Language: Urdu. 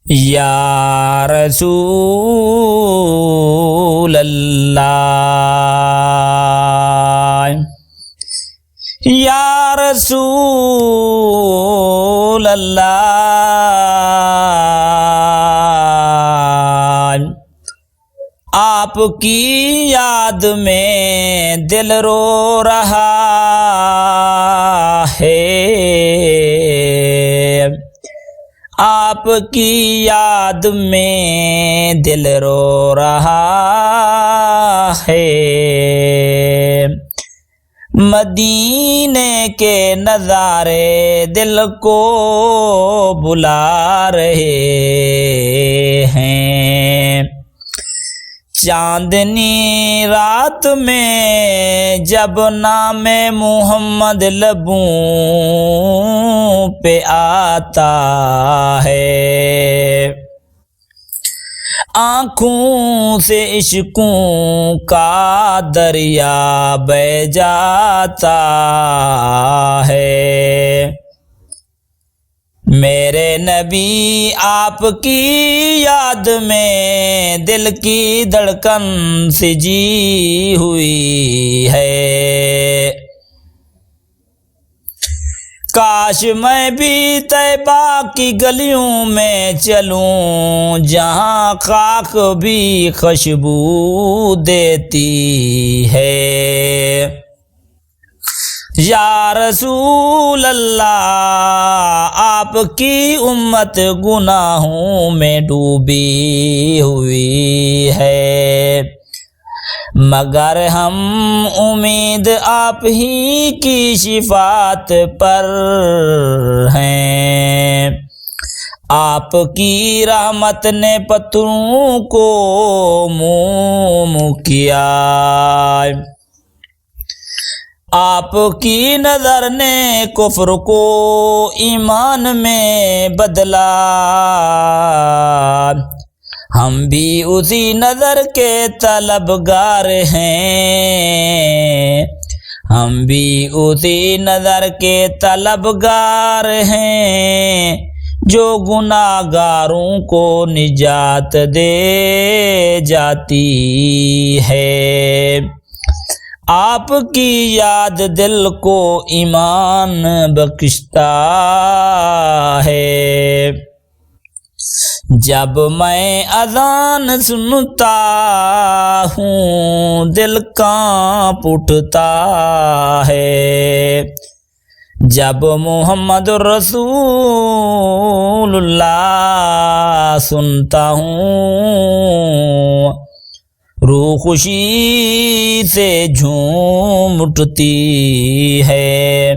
یا رسول اللہ یا رسول اللہ، آپ کی یاد میں دل رو رہا ہے، آپ کی یاد میں دل رو رہا ہے، مدینے کے نظارے دل کو بلا رہے ہیں، چاندنی رات میں جب نام محمد لبوں پہ آتا ہے، آنکھوں سے عشقوں کا دریا بہہ جاتا ہے، میرے نبی آپ کی یاد میں دل کی دھڑکن سجی ہوئی ہے، کاش میں بھی طیبہ کی گلیوں میں چلوں جہاں خاک بھی خوشبو دیتی ہے، یا رسول اللہ آپ کی امت گناہوں میں ڈوبی ہوئی ہے، مگر ہم امید آپ ہی کی شفاعت پر ہیں، آپ کی رحمت نے پتھروں کو موم کیا، آپ کی نظر نے کفر کو ایمان میں بدلا، ہم بھی اسی نظر کے طلبگار ہیں، ہم بھی اسی نظر کے طلبگار ہیں، جو گناہگاروں کو نجات دے جاتی ہے، آپ کی یاد دل کو ایمان بخشتا ہے، جب میں اذان سنتا ہوں دل کانپ اٹھتا ہے، جب محمد رسول اللہ سنتا ہوں روح خوشی سے جھوم اٹھتی ہے۔